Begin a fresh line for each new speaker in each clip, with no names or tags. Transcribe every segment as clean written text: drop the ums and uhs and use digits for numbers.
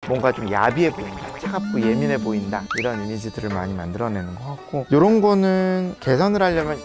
뭔가 좀 야비해 보인다, 차갑고 예민해 보인다, 이런 이미지들을 많이 만들어내는 것 같고, 이런 거는 개선을 하려면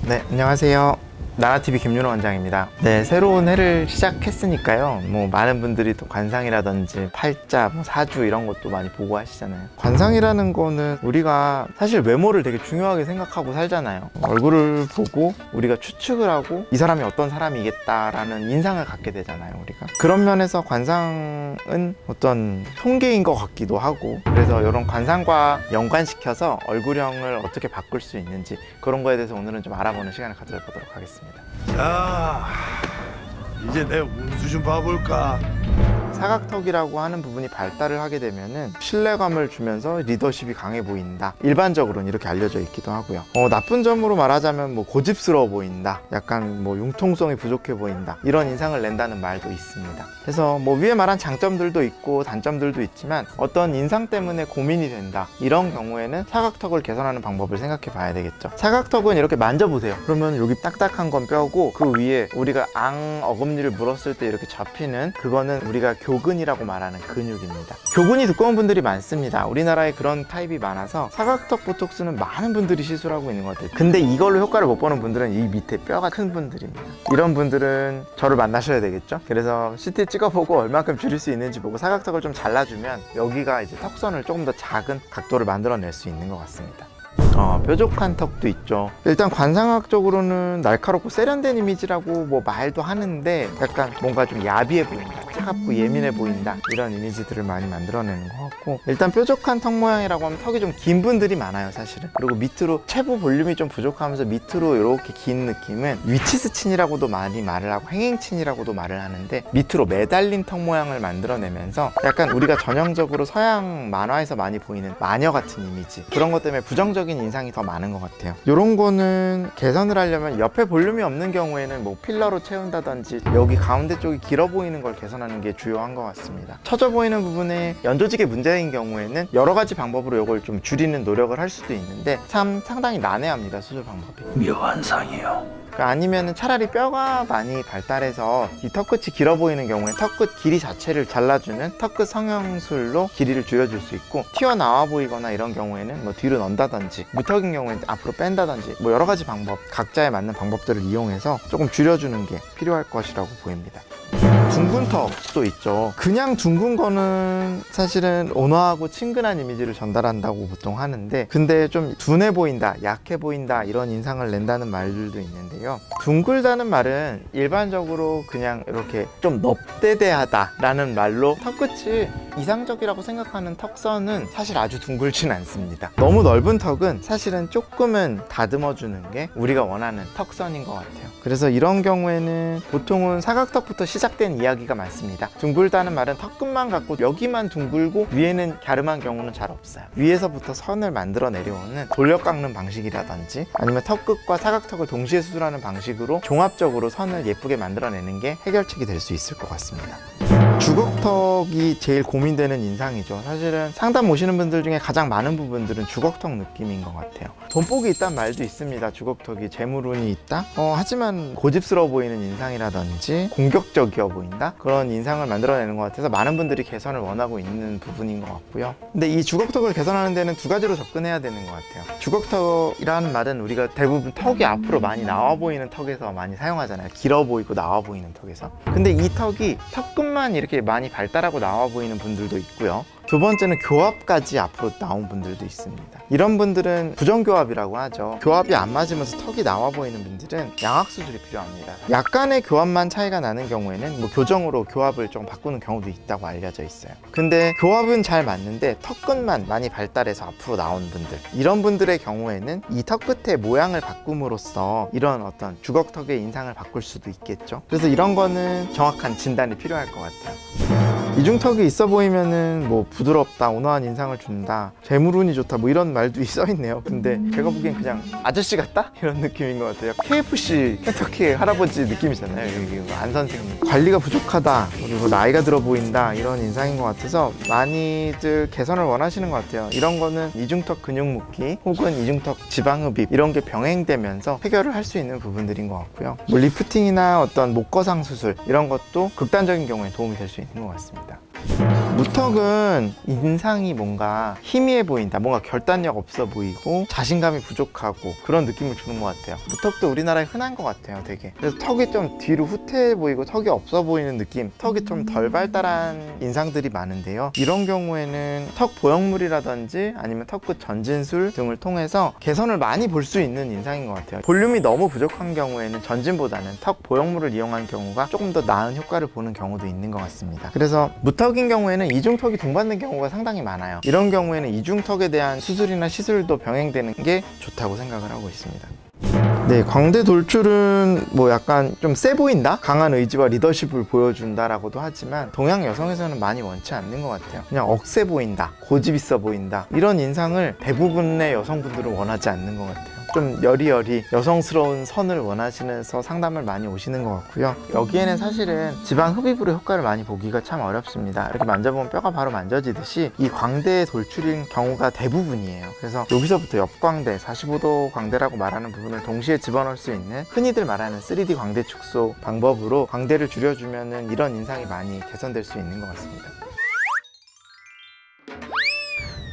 네, 안녕하세요. 나나TV 김윤호 원장입니다. 네, 새로운 해를 시작했으니까요. 뭐 많은 분들이 또 관상이라든지 팔자, 사주 이런 것도 많이 보고 하시잖아요. 관상이라는 거는 우리가 사실 외모를 되게 중요하게 생각하고 살잖아요. 얼굴을 보고 우리가 추측을 하고 이 사람이 어떤 사람이겠다라는 인상을 갖게 되잖아요, 우리가. 그런 면에서 관상은 어떤 통계인 것 같기도 하고, 그래서 이런 관상과 연관시켜서 얼굴형을 어떻게 바꿀 수 있는지 그런 거에 대해서 오늘은 좀 알아보는 시간을 가져보도록 하겠습니다.
자, 이제 내 운수 좀 봐볼까?
사각턱이라고 하는 부분이 발달을 하게 되면은 신뢰감을 주면서 리더십이 강해 보인다, 일반적으로는 이렇게 알려져 있기도 하고요. 나쁜 점으로 말하자면 고집스러워 보인다, 약간 융통성이 부족해 보인다, 이런 인상을 낸다는 말도 있습니다. 그래서 위에 말한 장점들도 있고 단점들도 있지만 어떤 인상 때문에 고민이 된다, 이런 경우에는 사각턱을 개선하는 방법을 생각해 봐야 되겠죠. 사각턱은 이렇게 만져보세요. 그러면 여기 딱딱한 건 뼈고, 그 위에 우리가 어금니를 물었을 때 이렇게 잡히는 그거는 우리가 교근이라고 말하는 근육입니다. 교근이 두꺼운 분들이 많습니다. 우리나라에 그런 타입이 많아서 사각턱 보톡스는 많은 분들이 시술을 하고 있는 것 같아요. 근데 이걸로 효과를 못 보는 분들은 이 밑에 뼈가 큰 분들입니다. 이런 분들은 저를 만나셔야 되겠죠. 그래서 CT 찍어보고 얼만큼 줄일 수 있는지 보고 사각턱을 좀 잘라주면 여기가 이제 턱선을 조금 더 작은 각도를 만들어낼 수 있는 것 같습니다. 뾰족한 턱도 있죠. 일단 관상학적으로는 날카롭고 세련된 이미지라고 말도 하는데, 약간 뭔가 좀 야비해 보인다, 차갑고 예민해 보인다, 이런 이미지들을 많이 만들어내는 것 같고, 일단 뾰족한 턱 모양이라고 하면 턱이 좀 긴 분들이 많아요, 사실은. 그리고 밑으로 체부 볼륨이 좀 부족하면서 밑으로 이렇게 긴 느낌은 위치스친이라고도 많이 말을 하고 행행친이라고도 말을 하는데, 밑으로 매달린 턱 모양을 만들어내면서 약간 우리가 전형적으로 서양 만화에서 많이 보이는 마녀 같은 이미지, 그런 것 때문에 부정적인 인상이 더 많은 것 같아요. 이런 거는 개선을 하려면 옆에 볼륨이 없는 경우에는 필러로 채운다든지 여기 가운데 쪽이 길어 보이는 걸 개선하는 게 주요한 것 같습니다. 처져 보이는 부분에 연조직의 문제인 경우에는 여러 가지 방법으로 이걸 좀 줄이는 노력을 할 수도 있는데 상당히 난해합니다, 수술 방법이.
묘한 상이요.
아니면은 차라리 뼈가 많이 발달해서 이 턱끝이 길어 보이는 경우에 턱끝 길이 자체를 잘라주는 턱끝 성형술로 길이를 줄여줄 수 있고, 튀어나와 보이거나 이런 경우에는 뒤로 넣는다든지, 무턱인 경우에는 앞으로 뺀다든지, 여러 가지 방법, 각자에 맞는 방법들을 이용해서 조금 줄여주는 게 필요할 것이라고 보입니다. 둥근 턱도 있죠. 그냥 둥근 거는 사실은 온화하고 친근한 이미지를 전달한다고 보통 하는데, 근데 좀 둔해 보인다, 약해 보인다, 이런 인상을 낸다는 말들도 있는데요. 둥글다는 말은 일반적으로 그냥 이렇게 좀 넙대대하다 라는 말로, 턱끝이 이상적이라고 생각하는 턱선은 사실 아주 둥글진 않습니다. 너무 넓은 턱은 사실은 조금은 다듬어 주는 게 우리가 원하는 턱선인 것 같아요. 그래서 이런 경우에는 보통은 사각턱부터 시작된 이야기가 많습니다. 둥글다는 말은 턱끝만 갖고 여기만 둥글고 위에는 갸름한 경우는 잘 없어요. 위에서부터 선을 만들어 내려오는 돌려 깎는 방식이라든지, 아니면 턱끝과 사각턱을 동시에 수술하는 방식으로 종합적으로 선을 예쁘게 만들어내는 게 해결책이 될 수 있을 것 같습니다. 주걱턱이 제일 고민되는 인상이죠. 사실은 상담 오시는 분들 중에 가장 많은 부분들은 주걱턱 느낌인 것 같아요. 돈복이 있다는 말도 있습니다. 주걱턱이 재물운이 있다? 하지만 고집스러워 보이는 인상이라든지 공격적이어 보인다? 그런 인상을 만들어내는 것 같아서 많은 분들이 개선을 원하고 있는 부분인 것 같고요. 근데 이 주걱턱을 개선하는 데는 두 가지로 접근해야 되는 것 같아요. 주걱턱이라는 말은 우리가 대부분 턱이 앞으로 많이 나와 보이는 턱에서 많이 사용하잖아요. 길어 보이고 나와 보이는 턱에서. 근데 이 턱이 턱끝만 이렇게 많이 발달하고 나와 보이는 분들도 있고요. 두 번째는 교합까지 앞으로 나온 분들도 있습니다. 이런 분들은 부정교합이라고 하죠. 교합이 안 맞으면서 턱이 나와 보이는 분들은 양악수술이 필요합니다. 약간의 교합만 차이가 나는 경우에는 교정으로 교합을 좀 바꾸는 경우도 있다고 알려져 있어요. 근데 교합은 잘 맞는데 턱끝만 많이 발달해서 앞으로 나온 분들, 이런 분들의 경우에는 이 턱끝의 모양을 바꿈으로써 이런 어떤 주걱턱의 인상을 바꿀 수도 있겠죠. 그래서 이런 거는 정확한 진단이 필요할 것 같아요. 이중턱이 있어 보이면은 부드럽다, 온화한 인상을 준다, 재물운이 좋다, 이런 말도 써있네요. 근데 제가 보기엔 그냥 아저씨 같다? 이런 느낌인 것 같아요. KFC 켄터키 할아버지 느낌이잖아요. 여기 안 선생님. 관리가 부족하다, 그리고 나이가 들어 보인다, 이런 인상인 것 같아서 많이들 개선을 원하시는 것 같아요. 이런 거는 이중턱 근육 묶기 혹은 이중턱 지방흡입, 이런 게 병행되면서 해결을 할 수 있는 부분들인 것 같고요. 리프팅이나 어떤 목거상 수술, 이런 것도 극단적인 경우에 도움이 될 수 있는 것 같습니다. 무턱은 인상이 뭔가 희미해 보인다, 뭔가 결단력 없어 보이고 자신감이 부족하고 그런 느낌을 주는 것 같아요. 무턱도 우리나라에 흔한 것 같아요, 되게. 그래서 턱이 좀 뒤로 후퇴해 보이고 턱이 없어 보이는 느낌, 턱이 좀 덜 발달한 인상들이 많은데요, 이런 경우에는 턱 보형물이라든지 아니면 턱끝 전진술 등을 통해서 개선을 많이 볼 수 있는 인상인 것 같아요. 볼륨이 너무 부족한 경우에는 전진보다는 턱 보형물을 이용한 경우가 조금 더 나은 효과를 보는 경우도 있는 것 같습니다. 그래서 무턱인 경우에는 이중턱이 동반된 경우가 상당히 많아요. 이런 경우에는 이중턱에 대한 수술이나 시술도 병행되는 게 좋다고 생각을 하고 있습니다. 네, 광대 돌출은 뭐 약간 좀 세 보인다? 강한 의지와 리더십을 보여준다라고도 하지만 동양 여성에서는 많이 원치 않는 것 같아요. 그냥 억세 보인다, 고집 있어 보인다, 이런 인상을 대부분의 여성분들은 원하지 않는 것 같아요. 좀 여리여리 여성스러운 선을 원하시면서 상담을 많이 오시는 것 같고요. 여기에는 사실은 지방 흡입으로 효과를 많이 보기가 참 어렵습니다. 이렇게 만져보면 뼈가 바로 만져지듯이 이 광대의 돌출인 경우가 대부분이에요. 그래서 여기서부터 옆광대, 45도 광대라고 말하는 부분을 동시에 집어넣을 수 있는 흔히들 말하는 3D 광대 축소 방법으로 광대를 줄여주면 이런 인상이 많이 개선될 수 있는 것 같습니다.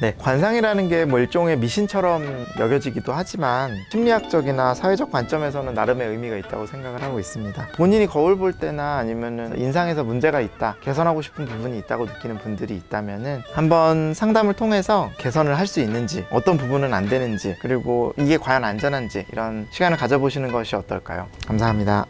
네, 관상이라는 게 뭐 일종의 미신처럼 여겨지기도 하지만 심리학적이나 사회적 관점에서는 나름의 의미가 있다고 생각을 하고 있습니다. 본인이 거울 볼 때나 아니면은 인상에서 문제가 있다, 개선하고 싶은 부분이 있다고 느끼는 분들이 있다면은 한번 상담을 통해서 개선을 할 수 있는지, 어떤 부분은 안 되는지, 그리고 이게 과연 안전한지 이런 시간을 가져보시는 것이 어떨까요? 감사합니다.